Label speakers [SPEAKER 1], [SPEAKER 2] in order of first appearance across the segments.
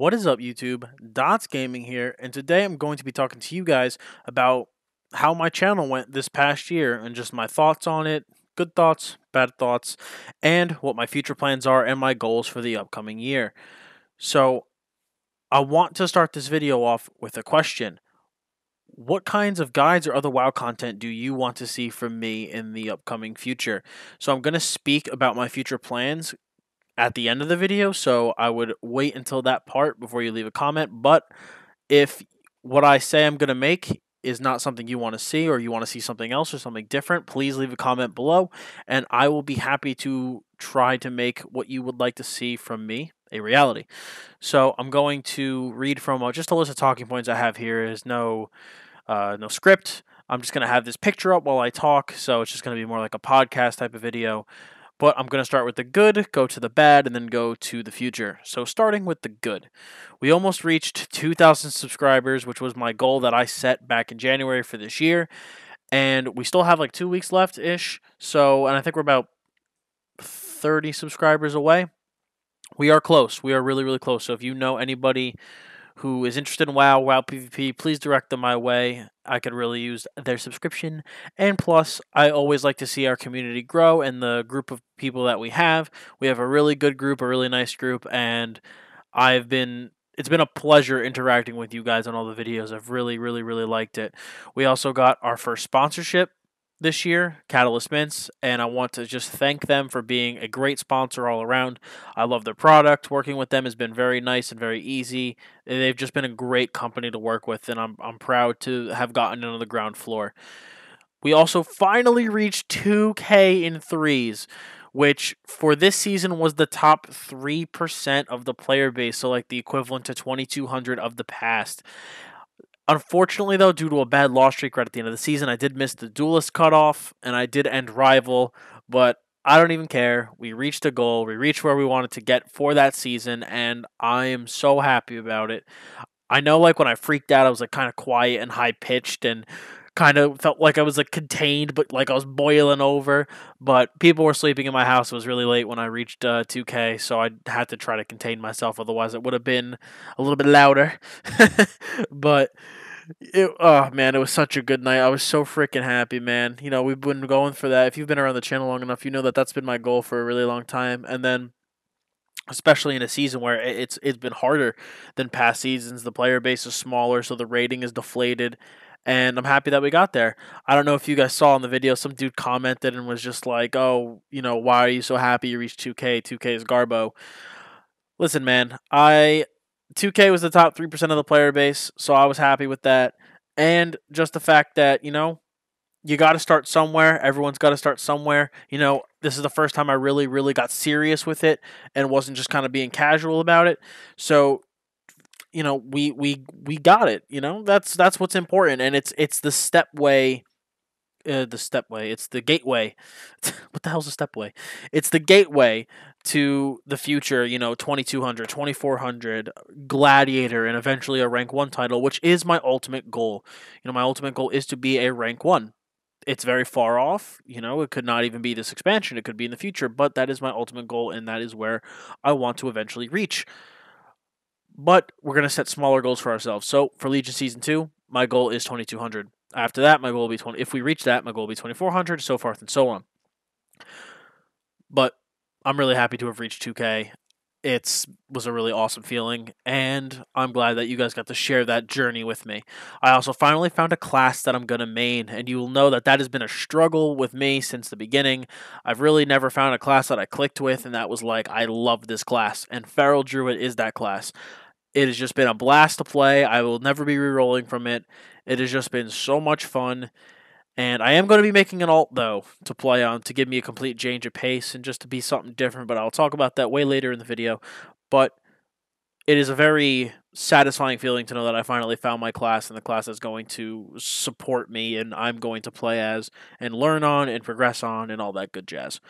[SPEAKER 1] What is up, YouTube? Dottz Gaming here, and today I'm going to be talking to you guys about how my channel went this past year and just my thoughts on it, good thoughts, bad thoughts, and what my future plans are and my goals for the upcoming year. So, I want to start this video off with a question. What kinds of guides or other WoW content do you want to see from me in the upcoming future? So, I'm going to speak about my future plans at the end of the video, so I would wait until that part before you leave a comment. But if what I say I'm going to make is not something you want to see, or you want to see something else or something different, please leave a comment below, and I will be happy to try to make what you would like to see from me a reality. So I'm going to read from just a list of talking points I have here. Is no script. I'm just going to have this picture up while I talk, so it's just going to be more like a podcast type of video. But I'm going to start with the good, go to the bad, and then go to the future. So starting with the good. We almost reached 2,000 subscribers, which was my goal that I set back in January for this year. And we still have like 2 weeks left-ish. So, and I think we're about 30 subscribers away. We are close. We are really, really close. So if you know anybody who is interested in WoW PvP, please direct them my way. I could really use their subscription. And plus, I always like to see our community grow and the group of people that we have. We have a really good group, a really nice group, and it's been a pleasure interacting with you guys on all the videos. I've really, really, really liked it. We also got our first sponsorship this year, Catalyst Mints, and I want to just thank them for being a great sponsor all around. I love their product. Working with them has been very nice and very easy. They've just been a great company to work with, and I'm proud to have gotten into the ground floor. We also finally reached 2K in threes, which for this season was the top 3% of the player base, so like the equivalent to 2,200 of the past. Unfortunately, though, due to a bad loss streak right at the end of the season, I did miss the duelist cutoff, and I did end rival, but I don't even care. We reached a goal. We reached where we wanted to get for that season, and I am so happy about it. I know, like, when I freaked out, I was, like, kind of quiet and high-pitched and kind of felt like I was, like, contained, but, like, I was boiling over. But people were sleeping in my house. It was really late when I reached 2K, so I had to try to contain myself. Otherwise, it would have been a little bit louder. But oh man, it was such a good night. I was so freaking happy, man. You know, we've been going for that. If you've been around the channel long enough, you know that that's been my goal for a really long time. And then, especially in a season where it's been harder than past seasons, the player base is smaller, so the rating is deflated. And I'm happy that we got there. I don't know if you guys saw in the video, some dude commented and was just like, "Oh, you know, why are you so happy you reached 2K? 2K is Garbo." Listen, man, 2K was the top 3% of the player base, so I was happy with that. And just the fact that, you know, you got to start somewhere. Everyone's got to start somewhere. You know, this is the first time I really, really got serious with it and wasn't just kind of being casual about it. So, you know, we got it. You know, that's what's important, and it's the stepway. It's the gateway. What the hell's a stepway? It's the gateway to the future, you know, 2200, 2400, Gladiator, and eventually a rank 1 title, which is my ultimate goal. You know, my ultimate goal is to be a rank 1. It's very far off, you know, it could not even be this expansion, it could be in the future, but that is my ultimate goal, and that is where I want to eventually reach. But we're going to set smaller goals for ourselves. So for Legion Season 2, my goal is 2200. After that, my goal will be 20. If we reach that, my goal will be 2400, so forth and so on. But I'm really happy to have reached 2K. It was a really awesome feeling, and I'm glad that you guys got to share that journey with me. I also finally found a class that I'm going to main, and you will know that that has been a struggle with me since the beginning. I've really never found a class that I clicked with, and that was like, I love this class, and Feral Druid is that class. It has just been a blast to play. I will never be re-rolling from it. It has just been so much fun. And I am going to be making an alt, though, to play on, to give me a complete change of pace and just to be something different. But I'll talk about that way later in the video. But it is a very satisfying feeling to know that I finally found my class, and the class is going to support me and I'm going to play as and learn on and progress on and all that good jazz.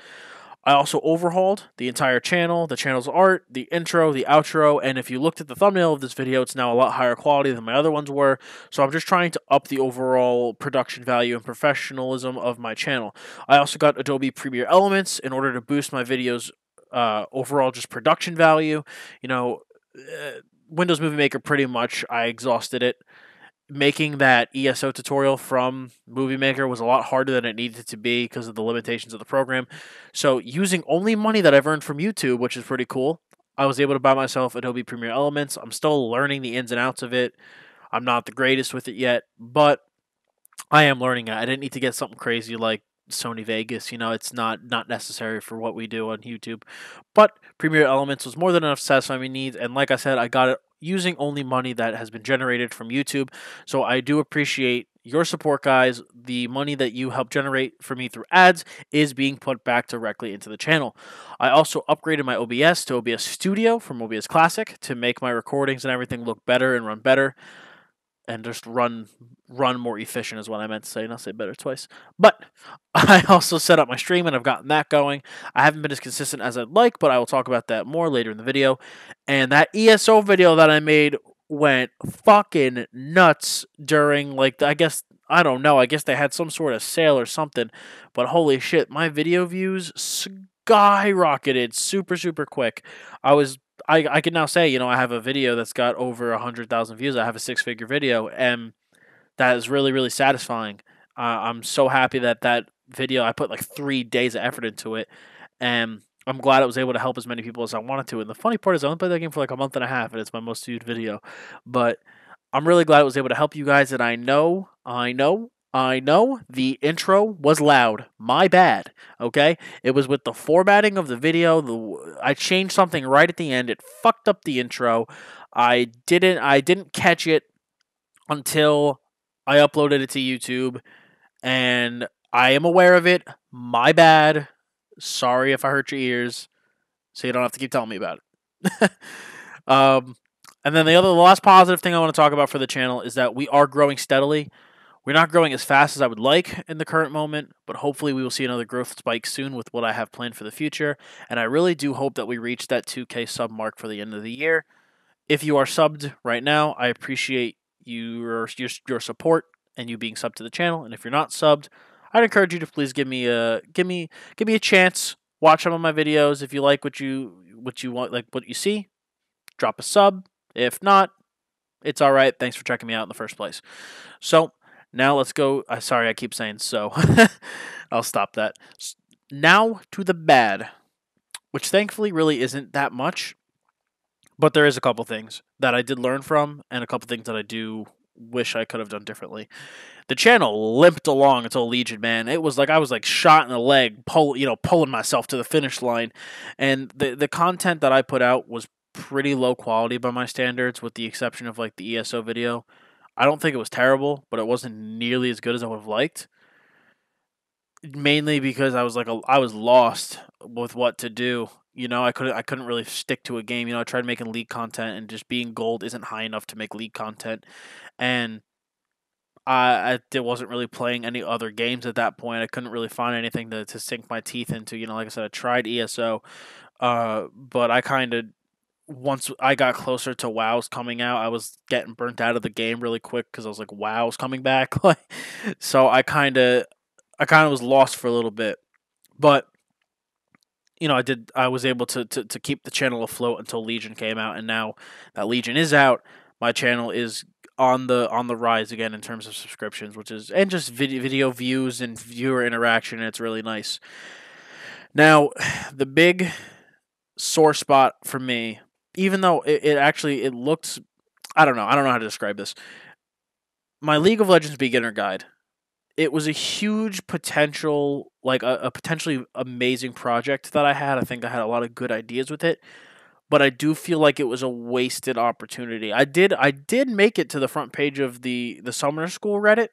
[SPEAKER 1] I also overhauled the entire channel, the channel's art, the intro, the outro, and if you looked at the thumbnail of this video, it's now a lot higher quality than my other ones were, so I'm just trying to up the overall production value and professionalism of my channel. I also got Adobe Premiere Elements in order to boost my videos' overall just production value. You know, Windows Movie Maker, pretty much, I exhausted it. Making that ESO tutorial from Movie Maker was a lot harder than it needed to be because of the limitations of the program. So using only money that I've earned from YouTube, which is pretty cool, I was able to buy myself Adobe Premiere Elements. I'm still learning the ins and outs of it. I'm not the greatest with it yet, but I am learning it. I didn't need to get something crazy like Sony Vegas. It's not necessary for what we do on YouTube. But Premiere Elements was more than enough to satisfy my needs, and like I said, I got it using only money that has been generated from YouTube. So I do appreciate your support, guys. The money that you help generate for me through ads is being put back directly into the channel. I also upgraded my OBS to OBS Studio from OBS Classic to make my recordings and everything look better and run better and just run more efficient is what I meant to say, not say better twice. But I also set up my stream and I've gotten that going. I haven't been as consistent as I'd like, but I will talk about that more later in the video. And that ESO video that I made went fucking nuts during, like, I don't know, I guess they had some sort of sale or something, but holy shit, my video views skyrocketed super quick. I can now say, I have a video that's got over 100,000 views. I have a 6-figure video, and that is really satisfying. I'm so happy that video, I put like 3 days of effort into it, and I'm glad I was able to help as many people as I wanted to. And the funny part is I only played that game for like a month and a half, and it's my most viewed video. But I'm really glad I was able to help you guys, and I know the intro was loud. My bad, okay? It was with the formatting of the video. I changed something right at the end. It fucked up the intro. I didn't catch it until I uploaded it to YouTube, and I am aware of it. My bad. Sorry if I hurt your ears, so you don't have to keep telling me about it. And then the last positive thing I want to talk about for the channel is that we are growing steadily. We're not growing as fast as I would like in the current moment, but hopefully we will see another growth spike soon with what I have planned for the future. And I really do hope that we reach that 2K sub mark for the end of the year. If you are subbed right now, I appreciate your support and you being subbed to the channel. And if you're not subbed, I'd encourage you to please give me a chance. Watch some of my videos. If you like what you want, like what you see, drop a sub. If not, it's all right. Thanks for checking me out in the first place. So now let's go. Sorry, I keep saying so. I'll stop that. Now to the bad, which thankfully really isn't that much, but there is a couple things that I did learn from and a couple things that I do wish I could have done differently. The channel limped along until Legion, man. It was like I was like shot in the leg, pulling myself to the finish line. And the content that I put out was pretty low quality by my standards, with the exception of like the ESO video. I don't think it was terrible, but it wasn't nearly as good as I would have liked. Mainly because I was lost with what to do. I couldn't really stick to a game. I tried making league content, and just being gold isn't high enough to make league content. And I wasn't really playing any other games at that point. I couldn't really find anything to sink my teeth into. Like I said, I tried ESO, but I kind of, once I got closer to WoW's coming out, I was getting burnt out of the game really quick because I was like, WoW's coming back. So I kind of was lost for a little bit. But I was able to keep the channel afloat until Legion came out, and now that Legion is out, my channel is on the rise again in terms of subscriptions, and just video views and viewer interaction, and it's really nice. Now, the big sore spot for me, even though it looks, I don't know how to describe this. My League of Legends beginner guide, it was a huge potential, like a potentially amazing project that I had. I think I had a lot of good ideas with it, but I do feel like it was a wasted opportunity. I did make it to the front page of the Summoner School Reddit,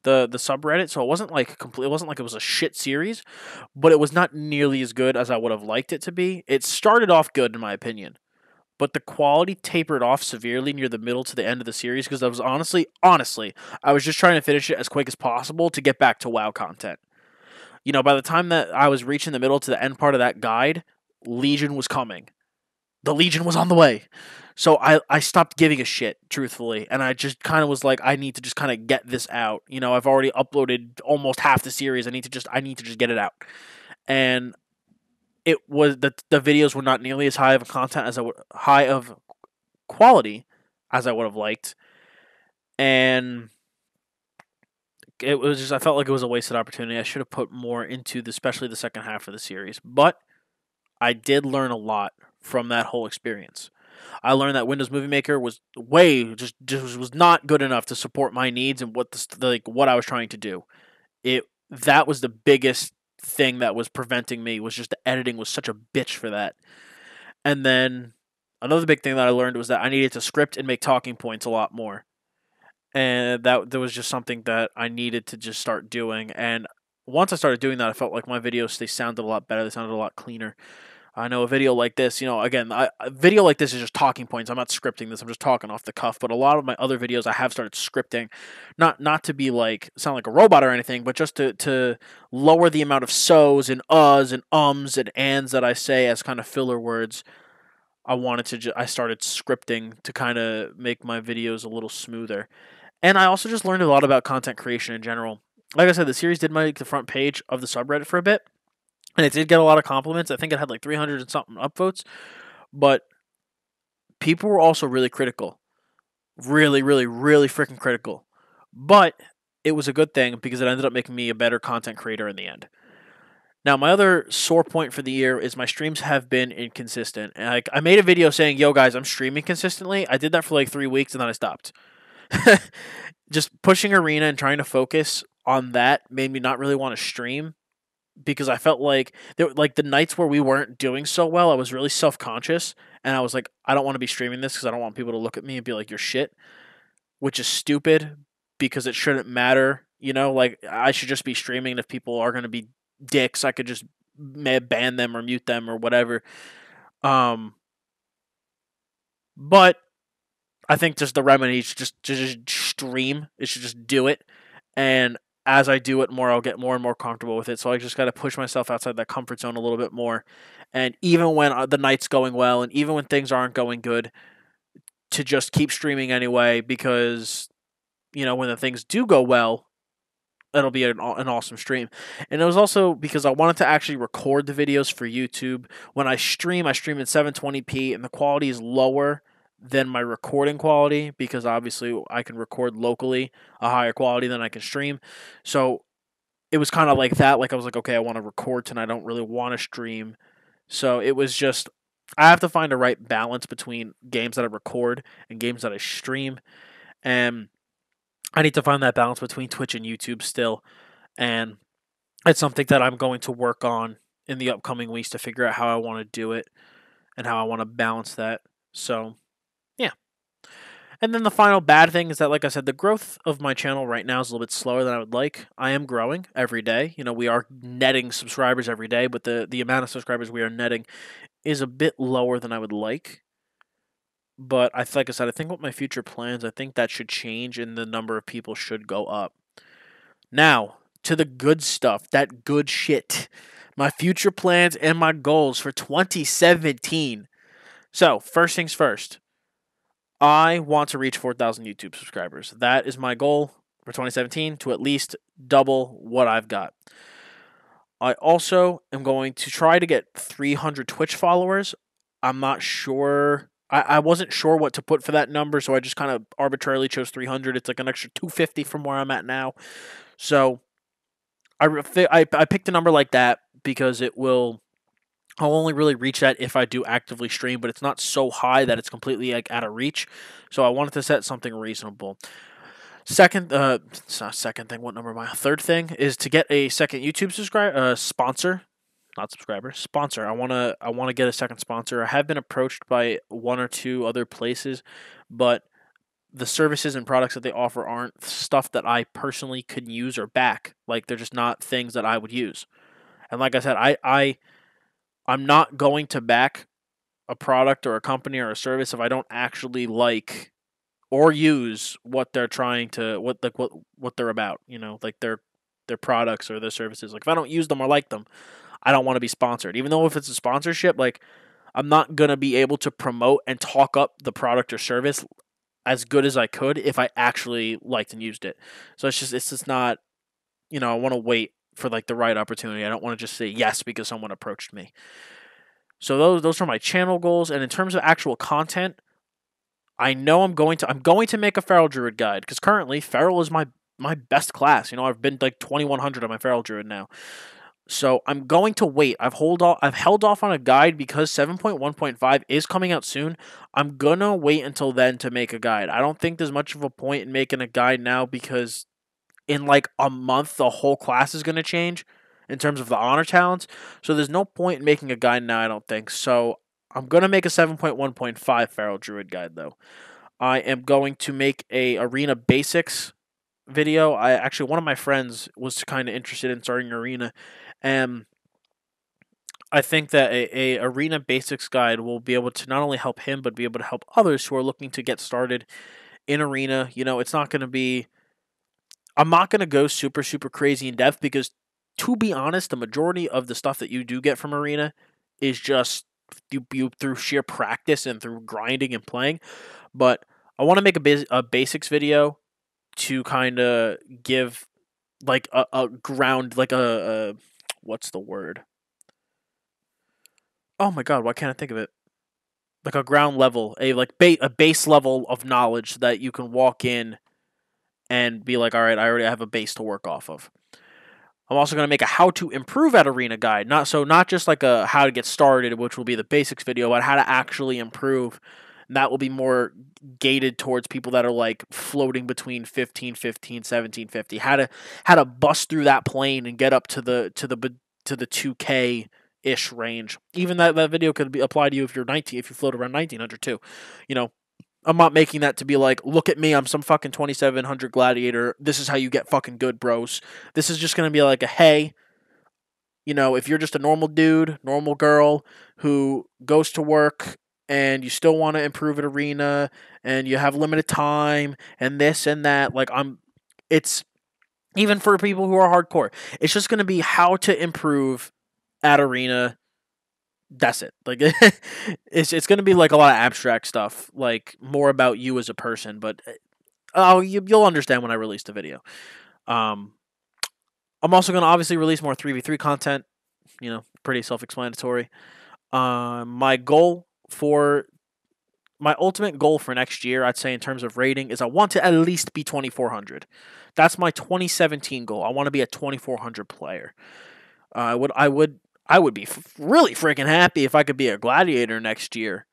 [SPEAKER 1] the subreddit, so it wasn't like it wasn't like it was a shit series, but it was not nearly as good as I would have liked it to be. It started off good in my opinion, but the quality tapered off severely near the middle to the end of the series because I was honestly, I was just trying to finish it as quick as possible to get back to WoW content. By the time that I was reaching the middle to the end part of that guide, Legion was coming. The Legion was on the way. So I stopped giving a shit, truthfully, and I just kind of was like, I need to just kind of get this out. I've already uploaded almost half the series. I need to just get it out. And it was the videos were not nearly as high of content high of quality as I would have liked. And it was just, I felt like it was a wasted opportunity. I should have put more into especially the second half of the series. But I did learn a lot from that whole experience. I learned that Windows Movie Maker was just was not good enough to support my needs and what I was trying to do. That was the biggest thing that was preventing me, was just the editing was such a bitch for that. And then another big thing that I learned was that I needed to script and make talking points a lot more. And that there was just something that I needed to just start doing. And once I started doing that, I felt like my videos, they sounded a lot better. They sounded a lot cleaner. I know a video like this, again, a video like this is just talking points. I'm not scripting this. I'm just talking off the cuff. But a lot of my other videos, I have started scripting, not to be like sound like a robot or anything, but just to lower the amount of so's and uhs and ums and ands that I say as kind of filler words. I started scripting to kind of make my videos a little smoother. And I also just learned a lot about content creation in general. Like I said, the series did make the front page of the subreddit for a bit. And it did get a lot of compliments. I think it had like 300 and something upvotes. But people were also really critical. Really, really, really freaking critical. But it was a good thing because it ended up making me a better content creator in the end. Now, my other sore point for the year is my streams have been inconsistent. And I made a video saying, yo, guys, I'm streaming consistently. I did that for like 3 weeks and then I stopped. Just pushing Arena and trying to focus on that made me not really want to stream, because I felt like the nights where we weren't doing so well, I was really self-conscious, and I was like, I don't want to be streaming this because I don't want people to look at me and be like, you're shit, which is stupid because it shouldn't matter. Like, I should just be streaming, and if people are going to be dicks, I could just ban them or mute them or whatever. But I think just the remedy is just stream. It should just do it. And as I do it more, I'll get more and more comfortable with it. So I just got to push myself outside that comfort zone a little bit more. And even when the night's going well, and even when things aren't going good, to just keep streaming anyway, because, when the things do go well, it'll be an awesome stream. And it was also because I wanted to actually record the videos for YouTube. When I stream in 720p, and the quality is lower than my recording quality, because obviously I can record locally a higher quality than I can stream. So it was kind of like that. Like, I was like, okay, I want to record tonight. I don't really want to stream. So it was just, I have to find the right balance between games that I record and games that I stream. And I need to find that balance between Twitch and YouTube still. And it's something that I'm going to work on in the upcoming weeks to figure out how I want to do it and how I want to balance that. So, yeah. And then the final bad thing is that, like I said, the growth of my channel right now is a little bit slower than I would like. I am growing every day. We are netting subscribers every day, but the amount of subscribers we are netting is a bit lower than I would like. But like I said, I think with my future plans, I think that should change and the number of people should go up. Now, to the good stuff, that good shit. My future plans and my goals for 2017. So, first things first. I want to reach 4,000 YouTube subscribers. That is my goal for 2017, to at least double what I've got. I also am going to try to get 300 Twitch followers. I'm not sure. I wasn't sure what to put for that number, so I just kind of arbitrarily chose 300. It's like an extra 250 from where I'm at now. So I picked a number like that because I'll only really reach that if I do actively stream, but it's not so high that it's completely like out of reach. So I wanted to set something reasonable. Second, it's not second thing. What number am I? Third thing is to get a second YouTube sponsor, not subscriber, sponsor. I wanna get a second sponsor. I have been approached by one or two other places, but the services and products that they offer aren't stuff that I personally could use or back. Like, they're just not things that I would use. And like I said, I'm not going to back a product or a company or a service if I don't actually like or use what they're trying to what they're about, like their products or their services. Like, if I don't use them or like them, I don't want to be sponsored. Even though if it's a sponsorship, like, I'm not going to be able to promote and talk up the product or service as good as I could if I actually liked and used it. So it's just not, I want to wait for like the right opportunity. I don't want to just say yes because someone approached me. So those are my channel goals. And in terms of actual content, I know I'm going to make a Feral Druid guide because currently Feral is my best class. I've been like 2100 on my Feral Druid now. So I'm going to wait. I've held off on a guide because 7.1.5 is coming out soon. I'm gonna wait until then to make a guide. I don't think there's much of a point in making a guide now because in like a month the whole class is gonna change in terms of the honor talents. So there's no point in making a guide now, I don't think. So I'm gonna make a 7.1.5 Feral Druid guide though. I am going to make a arena basics video. I actually one of my friends was kind of interested in starting arena, and I think that a arena basics guide will be able to not only help him but be able to help others who are looking to get started in arena. It's not going to be. I'm not going to go super crazy in depth because, to be honest, the majority of the stuff that you do get from arena is just you through sheer practice and through grinding and playing. But I want to make a basics video to kind of give like a ground, like a what's the word? Oh my god, why can't I think of it? Like a ground level, a base level of knowledge that you can walk in and be like, all right, I already have a base to work off of. I'm also going to make a how to improve at arena guide, not just like a how to get started, which will be the basics video, but how to actually improve. And that will be more gated towards people that are like floating between 1550, 1750. How to bust through that plane and get up to the 2K ish range. Even that video could be applied to you if you're 19, if you float around 1900 too. I'm not making that to be like, look at me, I'm some fucking 2700 gladiator. This is how you get fucking good, bros. This is just gonna be like a hey, if you're just a normal dude, normal girl who goes to work and you still want to improve at arena and you have limited time and this and that, it's even for people who are hardcore. It's just gonna be how to improve at arena. That's it. Like it's gonna be like a lot of abstract stuff, like more about you as a person. But you'll understand when I release the video. Um, I'm also gonna obviously release more 3v3 content. Pretty self-explanatory. My goal for my ultimate goal for next year, I'd say in terms of rating, is I want to at least be 2400. That's my 2017 goal. I want to be a 2400 player. I would be really freaking happy if I could be a gladiator next year.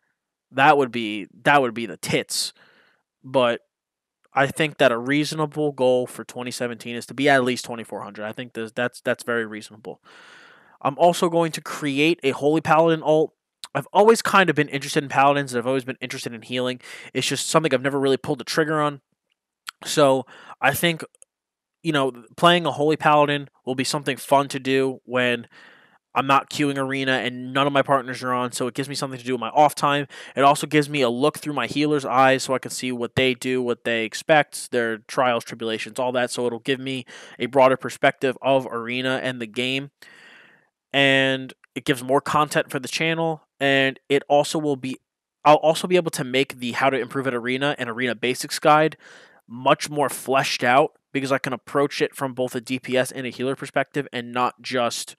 [SPEAKER 1] That would be the tits. But I think that a reasonable goal for 2017 is to be at least 2400. I think that's very reasonable. I'm also going to create a Holy Paladin ult. I've always kind of been interested in paladins, and I've always been interested in healing. It's just something I've never really pulled the trigger on. So I think playing a Holy Paladin will be something fun to do when I'm not queuing arena and none of my partners are on, so it gives me something to do with my off time. It also gives me a look through my healer's eyes so I can see what they do, what they expect, their trials, tribulations, all that. So it'll give me a broader perspective of arena and the game. And it gives more content for the channel. And I'll also be able to make the how to improve at arena and arena basics guide much more fleshed out because I can approach it from both a DPS and a healer perspective and not just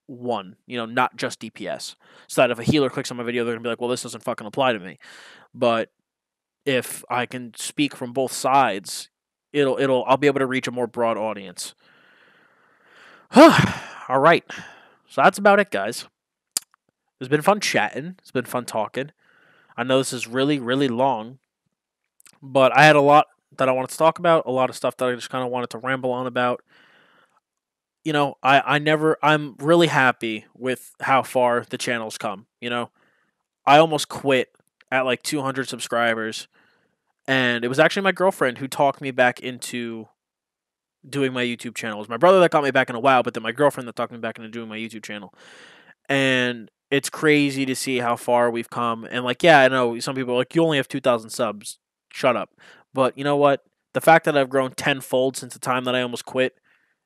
[SPEAKER 1] not just DPS. So that if a healer clicks on my video, they're gonna be like, well, this doesn't fucking apply to me. But if I can speak from both sides, I'll be able to reach a more broad audience. All right. So that's about it, guys. It's been fun chatting. It's been fun talking. I know this is really, really long, but I had a lot that I wanted to talk about, a lot of stuff that I just kind of wanted to ramble on about. I'm really happy with how far the channel's come. I almost quit at like 200 subscribers, and it was actually my girlfriend who talked me back into doing my YouTube channel. It was my brother that got me back in a while, but then my girlfriend that talked me back into doing my YouTube channel. And it's crazy to see how far we've come. And I know some people are like, you only have 2,000 subs. Shut up. But you know what? The fact that I've grown tenfold since the time that I almost quit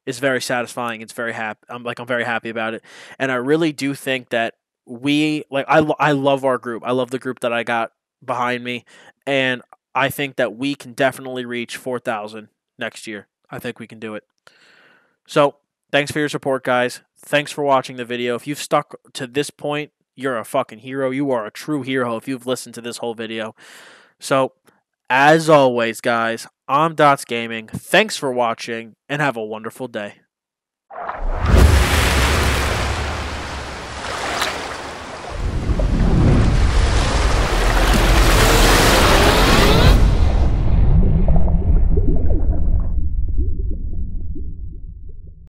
[SPEAKER 1] is very satisfying. It's very happy. I'm very happy about it, and I really do think that I love our group. I love the group that I got behind me, and I think that we can definitely reach 4,000 next year. I think we can do it. So thanks for your support, guys. Thanks for watching the video. If you've stuck to this point, you're a fucking hero. You are a true hero if you've listened to this whole video. So, as always, guys, I'm Dottz Gaming. Thanks for watching, and have a wonderful day.